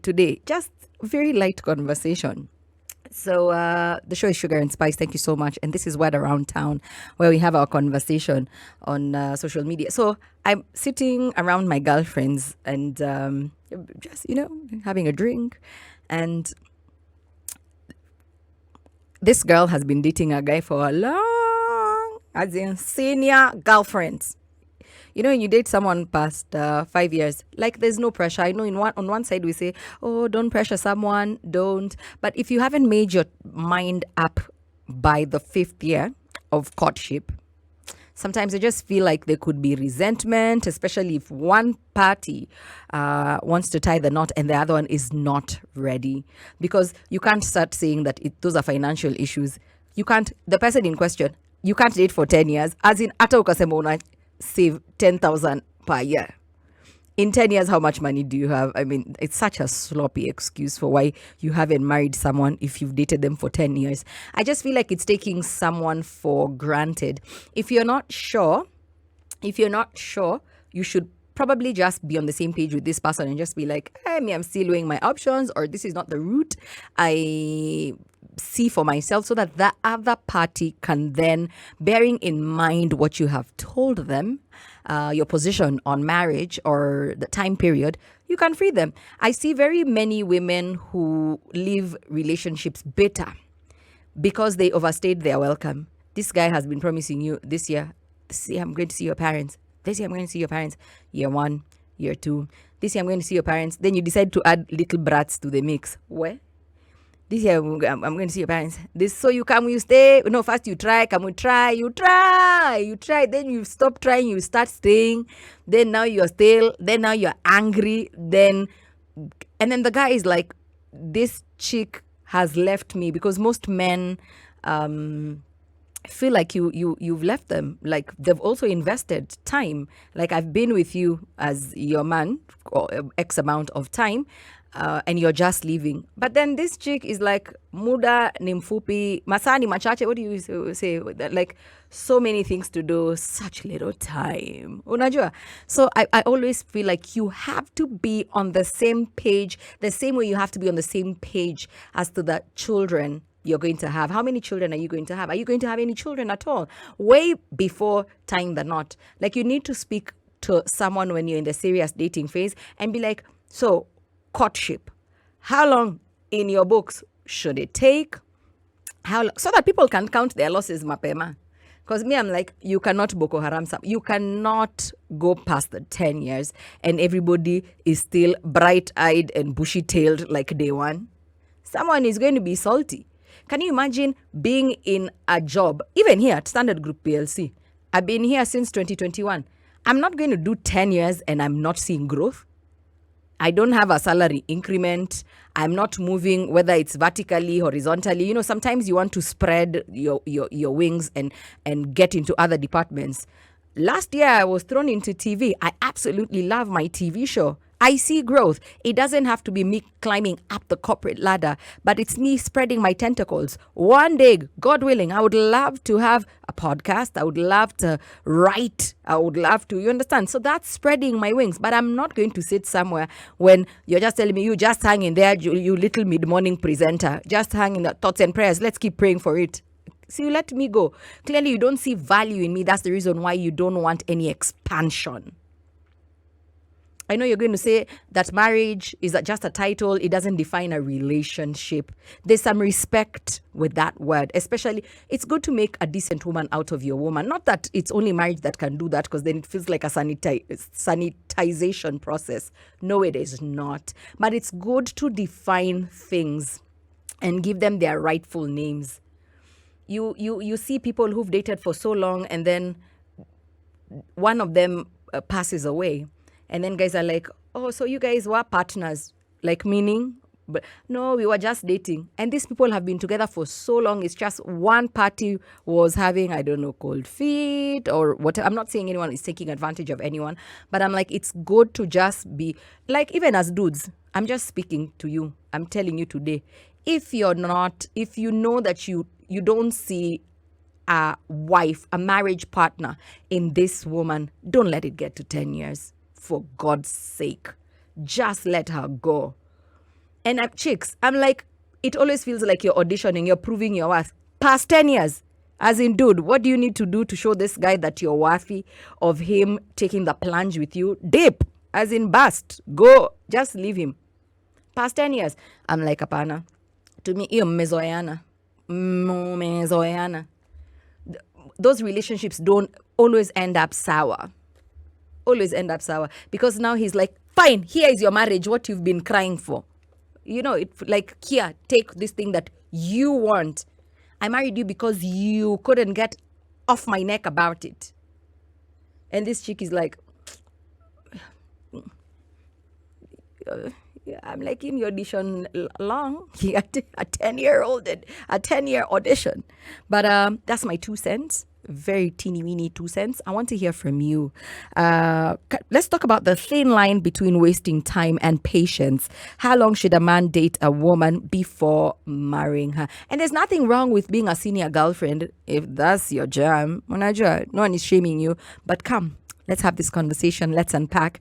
today. Just very light conversation. So the show is Sugar and Spice. Thank you so much. And this is Word Around Town, where we have our conversation on social media. So I'm sitting around my girlfriends and just having a drink, and this girl has been dating a guy for a long, as in senior girlfriends. When you date someone past 5 years, like there's no pressure. I know on one side we say, oh, don't pressure someone, don't. But if you haven't made your mind up by the 5th year of courtship, sometimes I just feel like there could be resentment, especially if one party wants to tie the knot and the other one is not ready. Because you can't start saying that those are financial issues. You can't, the person in question, you can't date for 10 years, as in, ata ukasema una save 10,000 per year. In 10 years, how much money do you have? I mean, it's such a sloppy excuse for why you haven't married someone if you've dated them for 10 years. I just feel like it's taking someone for granted. If you're not sure, you should probably just be on the same page with this person and just be like, hey, I'm still weighing my options, or this is not the route I see for myself, so that the other party can then, bearing in mind what you have told them, your position on marriage or the time period, you can free them. I see very many women who leave relationships bitter because they overstayed their welcome. This guy has been promising you this year I'm going to see your parents. This year I'm going to see your parents. Year 1, year 2. This year I'm going to see your parents. Then you decide to add little brats to the mix. Where? This year I'm going to see your parents. So you come, you stay. No, first you try, come, we try, you try. Then you stop trying, you start staying. Then now you're stale. Then now you're angry. And then the guy is like, this chick has left me, because most men feel like you've left them. Like they've also invested time. Like I've been with you as your man or X amount of time. And you're just leaving. But then this chick is like, muda ni mfupi, masaa ni machache. What do you say? Like, so many things to do, such little time. Unajua? So I always feel like you have to be on the same page, the same way you have to be on the same page as to the children you're going to have. How many children are you going to have? Are you going to have any children at all? Way before tying the knot. Like, you need to speak to someone when you're in the serious dating phase and be like, so, courtship, how long in your books should it take? So that people can count their losses mapema. Because me, I'm like, you cannot Boko Haram. You cannot go past the 10 years and everybody is still bright-eyed and bushy-tailed like day one. Someone is going to be salty. Can you imagine being in a job, even here at Standard Group PLC? I've been here since 2021. I'm not going to do 10 years and I'm not seeing growth. I don't have a salary increment. I'm not moving, whether it's vertically, horizontally. Sometimes you want to spread your wings and get into other departments. Last year, I was thrown into TV. I absolutely love my TV show. I see growth. It doesn't have to be me climbing up the corporate ladder, but it's me spreading my tentacles. One day, God willing, I would love to have a podcast. I would love to write. I would love to, you understand? So that's spreading my wings, but I'm not going to sit somewhere when you're just telling me, you just hang in there, you little mid-morning presenter. Just hang in the thoughts and prayers. Let's keep praying for it. So you let me go. Clearly, you don't see value in me. That's the reason why you don't want any expansion. I know you're going to say that marriage is just a title. It doesn't define a relationship. There's some respect with that word. Especially, it's good to make a decent woman out of your woman. Not that it's only marriage that can do that, because then it feels like a sanitization process. No, it is not. But it's good to define things and give them their rightful names. You see people who've dated for so long and then one of them passes away. And then guys are like, oh, so you guys were partners, like meaning? But no, we were just dating. And these people have been together for so long. It's just one party was having, I don't know, cold feet or whatever. I'm not saying anyone is taking advantage of anyone, but I'm like, it's good to just be, like, even as dudes, I'm just speaking to you. I'm telling you today, if you know that you don't see a wife, a marriage partner in this woman, don't let it get to 10 years. For God's sake, just let her go. And chicks, I'm like, it always feels like you're auditioning, you're proving your worth. Past 10 years. As in, dude, what do you need to do to show this guy that you're worthy of him taking the plunge with you? Dip. As in, bust. Go. Just leave him. Past 10 years. I'm like, apana. To me, iyo mmezoeana. Mmezoeana. Those relationships don't always end up sour. Always end up sour. Because now he's like, fine, here is your marriage, what you've been crying for. You know, it like, here, take this thing that you want. I married you because you couldn't get off my neck about it. And this chick is like, I'm like, in your audition long, a 10-year-old, a 10-year audition. But that's my 2 cents. Very teeny weeny 2 cents. I want to hear from you. Let's talk about the thin line between wasting time and patience. How long should a man date a woman before marrying her? And there's nothing wrong with being a senior girlfriend if that's your jam. No one is shaming you. But come, let's have this conversation. Let's unpack.